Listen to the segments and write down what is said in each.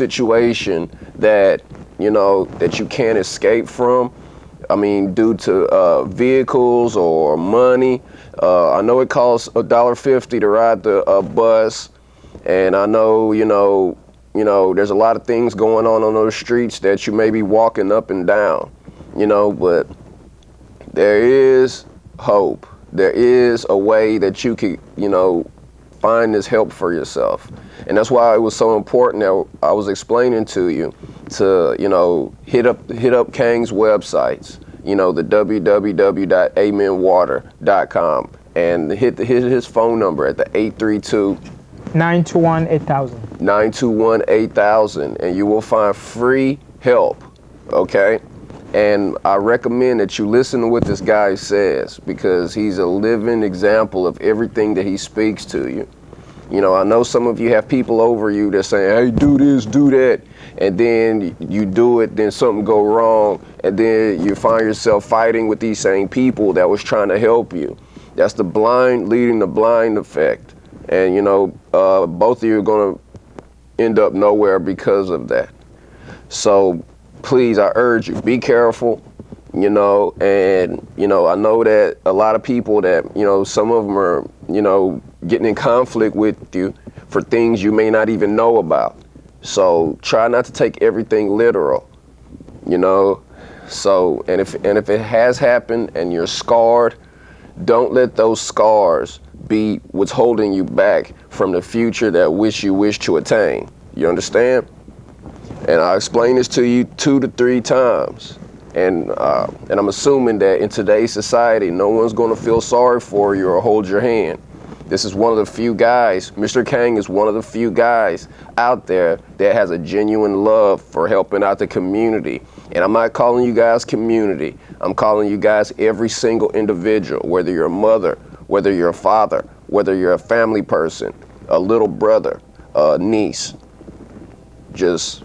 situation that, that you can't escape from. I mean, due to vehicles or money. I know it costs $1.50 to ride the bus, and I know, there's a lot of things going on those streets that you may be walking up and down, but there is hope. There is a way that you could, find this help for yourself. And that's why it was so important that I was explaining to you to, hit up Kang's websites, the www.amenwater.com, and hit his phone number at the 832 921 8000. 921 8000, and you will find free help, okay? And I recommend that you listen to what this guy says, because he's a living example of everything that he speaks to you. I know some of you have people over you that say, hey, do this, do that, and then you do it, then something go wrong, and then you find yourself fighting with these same people that was trying to help you. That's the blind leading the blind effect. And, both of you are going to end up nowhere because of that. So please, I urge you, be careful, and, I know that a lot of people that, some of them are, getting in conflict with you for things you may not even know about. So try not to take everything literal, So, and if it has happened and you're scarred, don't let those scars be what's holding you back from the future that you wish to attain. You understand? And I explained this to you 2 to 3 times. And I'm assuming that in today's society, no one's going to feel sorry for you or hold your hand. This is one of the few guys, Mr. Kang is one of the few guys out there that has a genuine love for helping out the community. And I'm not calling you guys community. I'm calling you guys every single individual, whether you're a mother, whether you're a father, whether you're a family person, a little brother, a niece. Just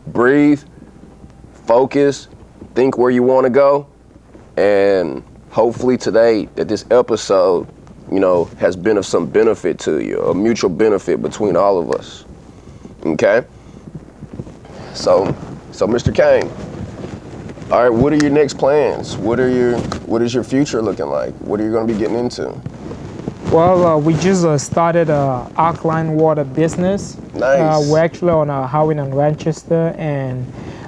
breathe, focus, think where you want to go, and hopefully today that this episode, has been of some benefit to you, a mutual benefit between all of us. Okay? So Mr. Kang, all right, what are your next plans? What is your future looking like? What are you going to be getting into? Well, we just started a alkaline water business. Nice. We're actually on Howard and Manchester, and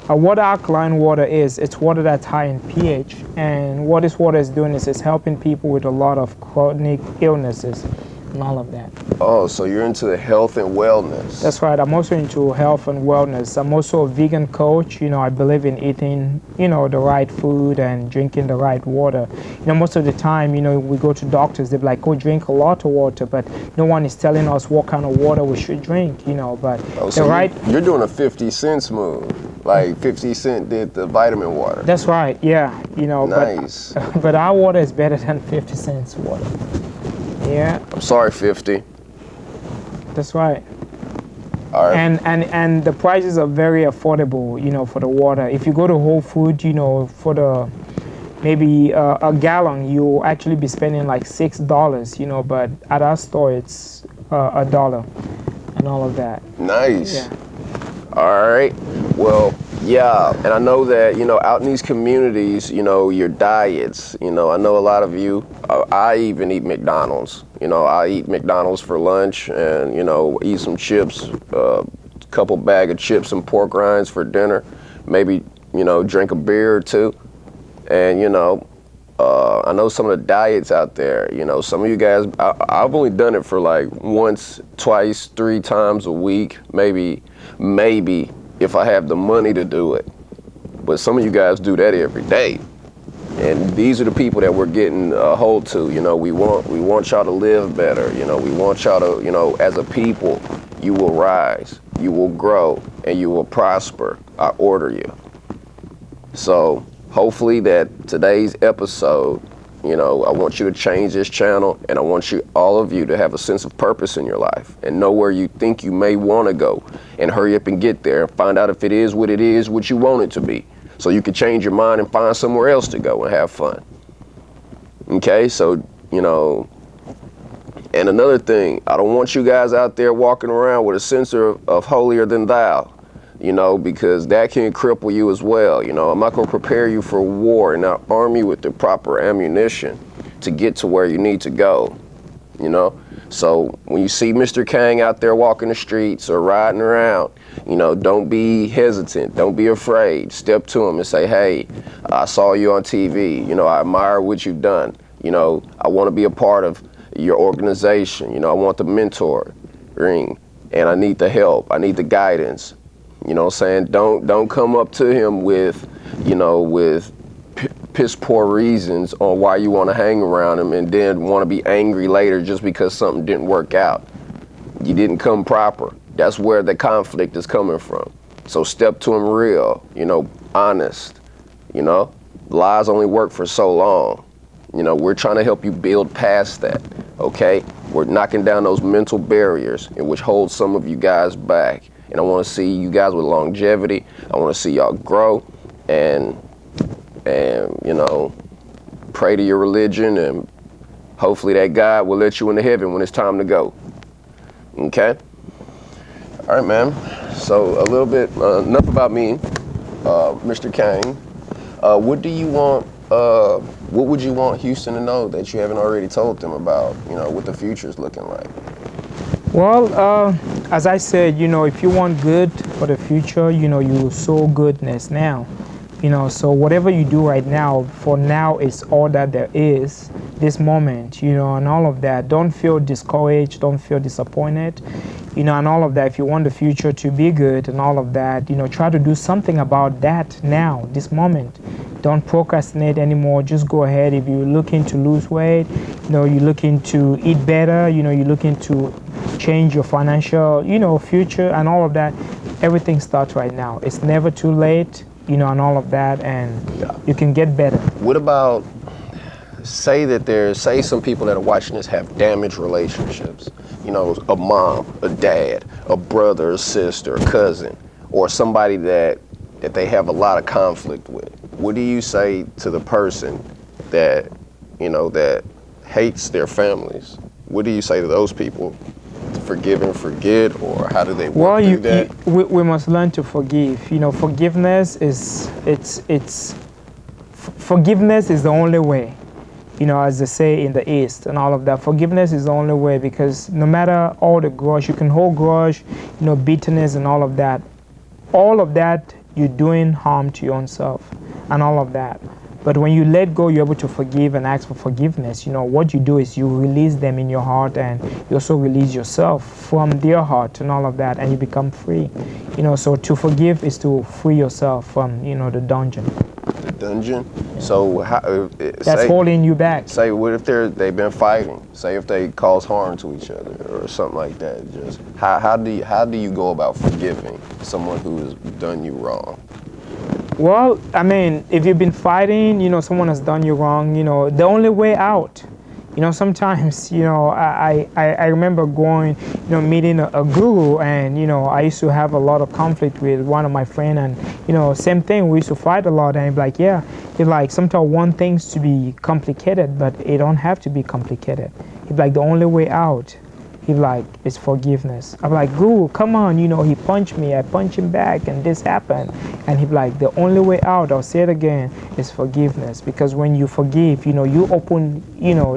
what alkaline water is, it's water that's high in pH, and what this water is doing is it's helping people with a lot of chronic illnesses and all of that. Oh, so you're into the health and wellness. That's right. I'm also into health and wellness. I'm also a vegan coach. I believe in eating, the right food and drinking the right water. Most of the time, we go to doctors, they're like, oh, drink a lot of water, but no one is telling us what kind of water we should drink, but you're doing a 50 cents move, like 50 Cent did the vitamin water. That's right, yeah, Nice. But our water is better than 50 cents water. Yeah. I'm sorry, 50. That's right. All right. And the prices are very affordable, for the water. If you go to Whole Foods, for the maybe a gallon, you'll actually be spending like $6, but at our store it's $1 and all of that. Nice. Yeah. All right. Well, yeah, and I know that, out in these communities, your diets, I know a lot of you, I even eat McDonald's. I eat McDonald's for lunch and, eat some chips, a couple bag of chips and pork rinds for dinner, maybe, drink a beer or two. And, I know some of the diets out there, some of you guys, I've only done it for like once, twice, 3 times a week, maybe if I have the money to do it. But some of you guys do that every day. And these are the people that we're getting a hold to. We want y'all to live better. We want y'all to, as a people, you will rise, you will grow, and you will prosper. I order you. So hopefully that today's episode, I want you to change this channel, and I want all of you to have a sense of purpose in your life and know where you think you may want to go, and hurry up and get there and find out if it is what you want it to be, so you can change your mind and find somewhere else to go and have fun. Okay, so And another thing, I don't want you guys out there walking around with a sense of holier than thou, because that can cripple you as well. I'm not going to prepare you for war and not arm you with the proper ammunition to get to where you need to go, So when you see Mr. Kang out there walking the streets or riding around, don't be hesitant. Don't be afraid. Step to him and say, hey, I saw you on TV. I admire what you've done. I want to be a part of your organization. I want the mentoring, and I need the help. I need the guidance. What I'm saying? Don't come up to him with piss poor reasons on why you want to hang around him and then want to be angry later just because something didn't work out. You didn't come proper. That's where the conflict is coming from. So step to him real, honest. Lies only work for so long. We're trying to help you build past that, okay? We're knocking down those mental barriers in which hold some of you guys back. And I want to see you guys with longevity. I want to see y'all grow and pray to your religion, and hopefully that God will let you into heaven when it's time to go. Okay? All right, man. So a little bit, enough about me, Mr. Kang. What do you want? What would you want Houston to know that you haven't already told them about? What the future is looking like. Well, as I said, if you want good for the future, you sow goodness now. So whatever you do right now, for now, is all that there is, this moment, and all of that. Don't feel discouraged, don't feel disappointed, and all of that. If you want the future to be good and all of that, try to do something about that now, this moment. Don't procrastinate anymore. Just go ahead. If you're looking to lose weight, you're looking to eat better, you're looking to change your financial, future and all of that, everything starts right now. It's never too late. And all of that, and you can get better. What about, say some people that are watching this have damaged relationships, a mom, a dad, a brother, a sister, a cousin, or somebody that they have a lot of conflict with. What do you say to the person that, that hates their families? What do you say to those people? Forgive and forget, or how do they work through that? We must learn to forgive. Forgiveness is forgiveness is the only way. As they say in the East and all of that. Forgiveness is the only way, because no matter all the grudge, you can hold grudge, bitterness and all of that. All of that, you're doing harm to your own self and all of that. But when you let go, you're able to forgive and ask for forgiveness. What you do is you release them in your heart, and you also release yourself from their heart and all of that, and you become free. So to forgive is to free yourself from, the dungeon. The dungeon? So that's holding you back. Say, what if they've been fighting? Say if they cause harm to each other or something like that. Just how do you go about forgiving someone who has done you wrong? Well, if you've been fighting, someone has done you wrong, the only way out, sometimes, I remember going, meeting a guru, and, I used to have a lot of conflict with one of my friends, and, same thing, we used to fight a lot, and he'd be like, yeah, it's like sometimes want things to be complicated, but it don't have to be complicated. He'd be like, the only way out, he'd like, it's forgiveness. I'm like, guru, come on, he punched me, I punched him back, and this happened. And he'd be like, the only way out, I'll say it again, is forgiveness. Because when you forgive, you open,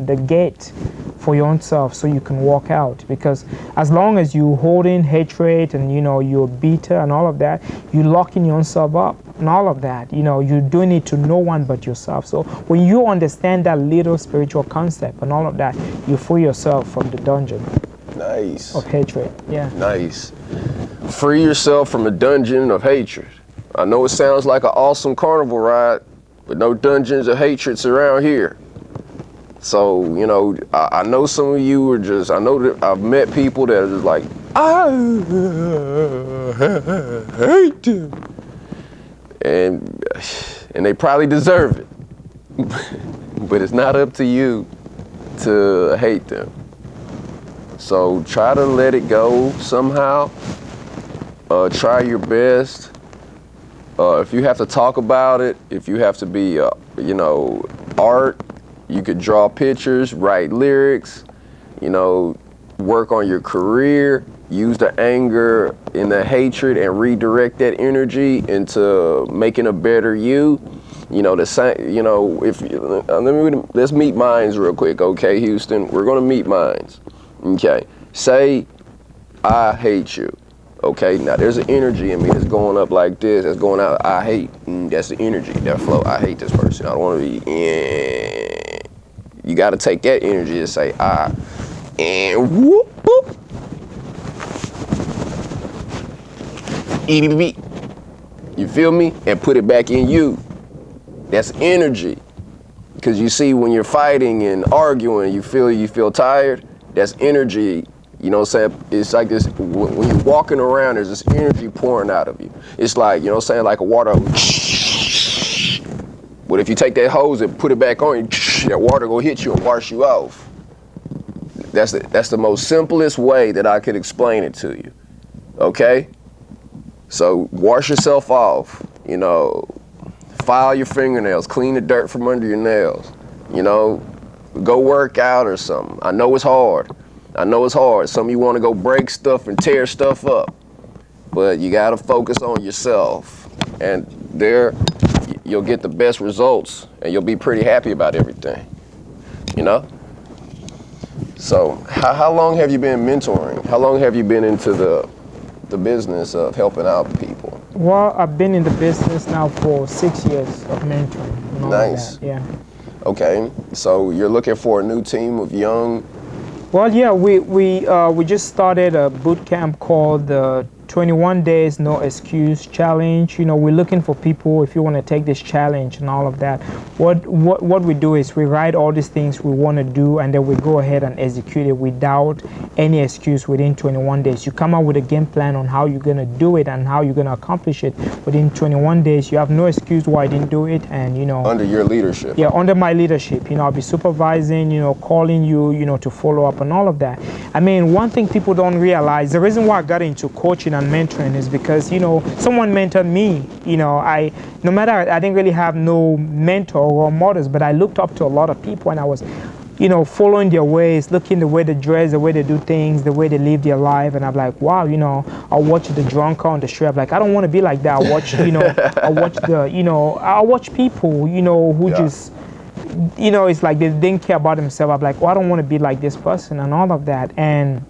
the gate for your own self so you can walk out. Because as long as you hold in hatred and, you're bitter and all of that, you're locking your own self up and all of that. You're doing it to no one but yourself. So when you understand that little spiritual concept and all of that, you free yourself from the dungeon. Nice. Of hatred, yeah. Nice. Free yourself from a dungeon of hatred. I know it sounds like an awesome carnival ride, but no dungeons of hatreds around here. So, I know some of you are just, I know that I've met people that are just like, I hate them. And they probably deserve it. But it's not up to you to hate them. So try to let it go somehow. Try your best. If you have to talk about it, if you have to be, art, you could draw pictures, write lyrics, you know, work on your career, use the anger and the hatred and redirect that energy into making a better you. You know, the same, you know, if let's meet minds real quick, okay, Houston? We're gonna meet minds. Okay. Say I hate you. Okay, now there's an energy in me that's going up like this, that's going out, I hate. That's the energy, that flow. I hate this person. I don't want to be. You got to take that energy and say, and whoop, whoop. You feel me? And put it back in you. That's energy. Because you see, when you're fighting and arguing, you feel tired. That's energy. You know what I'm saying? It's like this, when you're walking around, there's this energy pouring out of you. It's like, you know what I'm saying, like a water. But if you take that hose and put it back on, that water gonna hit you and wash you off. That's the most simplest way that I could explain it to you. Okay? So wash yourself off, you know, file your fingernails, clean the dirt from under your nails, you know, go work out or something. I know it's hard. Some of you want to go break stuff and tear stuff up, but you got to focus on yourself, and there you'll get the best results, and you'll be pretty happy about everything, you know? So how long have you been mentoring? How long have you been into the business of helping out people? Well, I've been in the business now for 6 years of mentoring. And all Nice. Of that. Yeah. Okay, so you're looking for a new team of young. Well, yeah, we just started a boot camp called the 21 Days No Excuse Challenge. You know, we're looking for people, if you want to take this challenge and all of that. What we do is we write all these things we want to do, and then we go ahead and execute it without any excuse within 21 days. You come up with a game plan on how you're going to do it and how you're going to accomplish it within 21 days. You have no excuse why I didn't do it, and, you know. Under your leadership. Yeah, under my leadership. You know, I'll be supervising, you know, calling you, you know, to follow up and all of that. I mean, one thing people don't realize, the reason why I got into coaching and mentoring is because, you know, someone mentored me. You know, I didn't really have no mentor or models, but I looked up to a lot of people, and I was, you know, following their ways, looking the way they dress, the way they do things, the way they live their life, and I'm like, wow, you know, I watch the drunk on the street. I'm like, I don't want to be like that. I watch, you know, I watch people, you know, who just, you know, it's like they didn't care about themselves. I'm like, well, I don't want to be like this person and all of that. And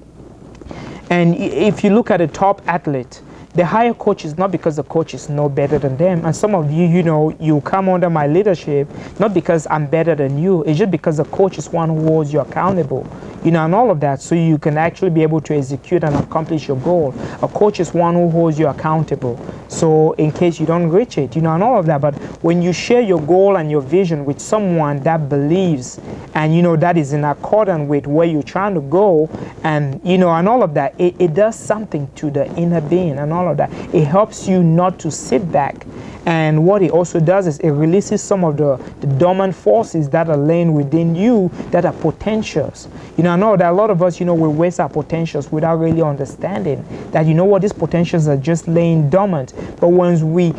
if you look at a top athlete, they hire coaches not because the coaches know better than them. And some of you, you know, you come under my leadership not because I'm better than you. It's just because the coach is one who holds you accountable, you know, and all of that, so you can actually be able to execute and accomplish your goal. A coach is one who holds you accountable, so in case you don't reach it, you know, and all of that. But when you share your goal and your vision with someone that believes and, you know, that is in accordance with where you're trying to go, and, you know, and all of that, it does something to the inner being and all of that. It helps you not to sit back. And what it also does is it releases some of the dormant forces that are laying within you that are potentials. You know, I know that a lot of us, you know, we waste our potentials without really understanding that, you know what, these potentials are just laying dormant. But once we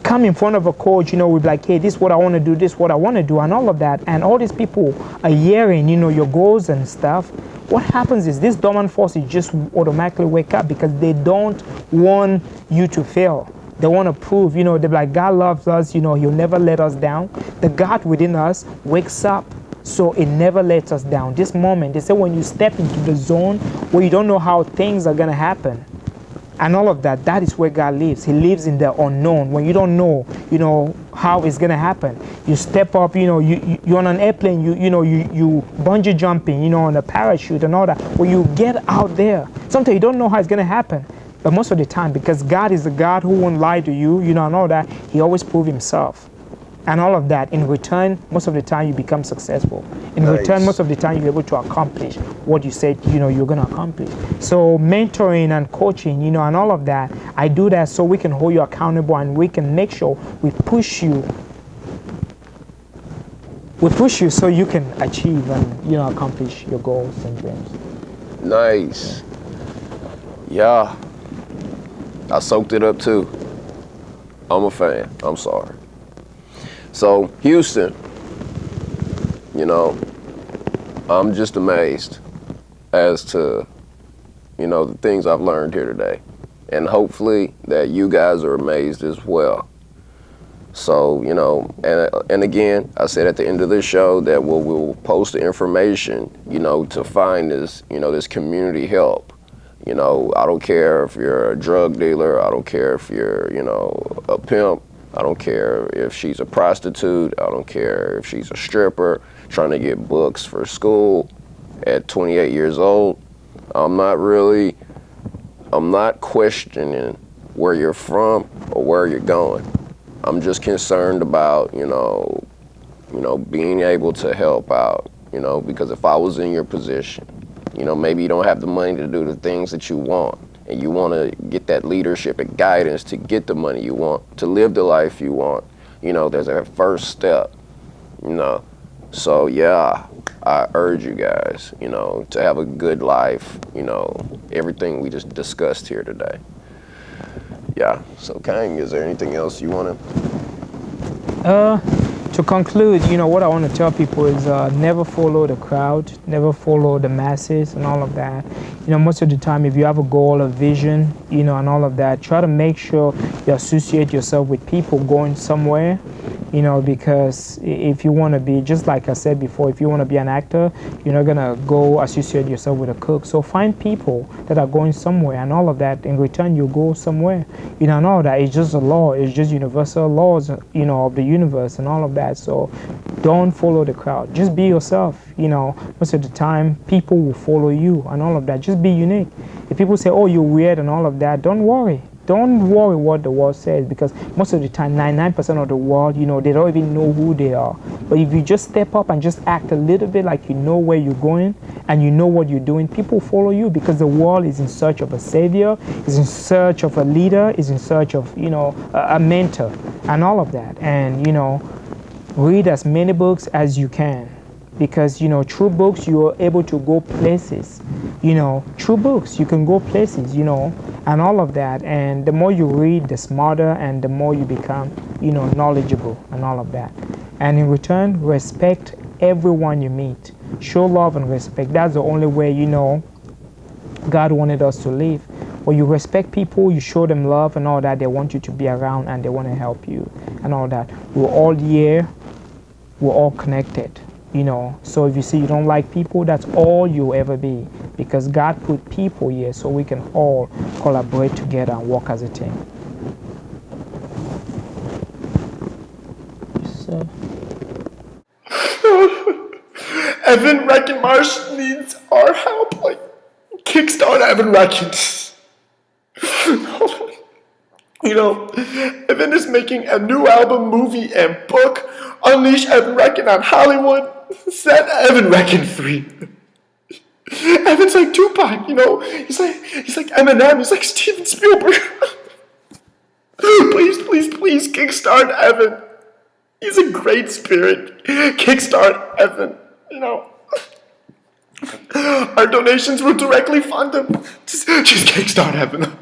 come in front of a coach, you know, we're like, hey, this is what I want to do, this is what I want to do, and all of that. And all these people are hearing, you know, your goals and stuff. What happens is this dormant forces just automatically wake up because they don't want you to fail. They want to prove, you know, they're like, God loves us, you know, he'll never let us down. The God within us wakes up, so it never lets us down. This moment, they say when you step into the zone where you don't know how things are going to happen and all of that, that is where God lives. He lives in the unknown. When you don't know, you know, how it's going to happen. You step up, you know, you're on an airplane, you bungee jumping, you know, on a parachute and all that. When you get out there, sometimes you don't know how it's going to happen. But most of the time, because God is a God who won't lie to you, you know, and all that, he always proves himself. And all of that, in return, most of the time you become successful. In return, most of the time you're able to accomplish what you said, you know, you're going to accomplish. So mentoring and coaching, you know, and all of that, I do that so we can hold you accountable and we can make sure we push you. We push you so you can achieve and, you know, accomplish your goals and dreams. Nice. Yeah. I soaked it up too. I'm a fan. I'm sorry. So, Houston, you know, I'm just amazed. as to, the things I've learned here today. And hopefully that you guys are amazed as well. So, and again, I said at the end of the show that we'll post the information, to find this community help. I don't care if you're a drug dealer. I don't care if you're, a pimp. I don't care if she's a prostitute. I don't care if she's a stripper trying to get books for school at 28 years old. I'm not questioning where you're from or where you're going. I'm just concerned about, being able to help out, because if I was in your position, maybe you don't have the money to do the things that you want, and you want to get that leadership and guidance to get the money you want, to live the life you want, there's a first step, So yeah, I urge you guys, to have a good life, everything we just discussed here today. Yeah, so Kang, is there anything else you want To conclude, what I want to tell people is never follow the crowd, never follow the masses and all of that. Most of the time, if you have a goal, a vision, and all of that, try to make sure you associate yourself with people going somewhere, because if you want to be, just like I said before, if you want to be an actor, you're not going to go associate yourself with a cook. So find people that are going somewhere and all of that. In return, you go somewhere. And all that. It's just a law. It's just universal laws, of the universe and all of that. So don't follow the crowd. Just be yourself. Most of the time, people will follow you and all of that. Just be unique. If people say, oh, you're weird and all of that, don't worry. Don't worry what the world says, because most of the time, 99% of the world, they don't even know who they are. But if you just step up and just act a little bit like you know where you're going and you know what you're doing, people follow you, because the world is in search of a savior, is in search of a leader, is in search of, a mentor and all of that. And, read as many books as you can, because through books you are able to go places. Through books you can go places, and all of that. And the more you read, the smarter and the more you become, knowledgeable and all of that. And in return, respect everyone you meet. Show love and respect. That's the only way, God wanted us to live. When you respect people, you show them love and all that, they want you to be around and they want to help you and all that. We're all here, we're all connected. So if you see you don't like people, that's all you'll ever be, because God put people here so we can all collaborate together and work as a team. So Evan Reckenmarsh needs our help. Like, kickstart Evan Reckon. Hold on. Evan is making a new album, movie, and book. Unleash Evan Reckon on Hollywood. Set Evan Reckon free. Evan's like Tupac, He's like Eminem. He's like Steven Spielberg. Please, kickstart Evan. He's a great spirit. Kickstart Evan. Our donations will directly fund him. Just kickstart Evan.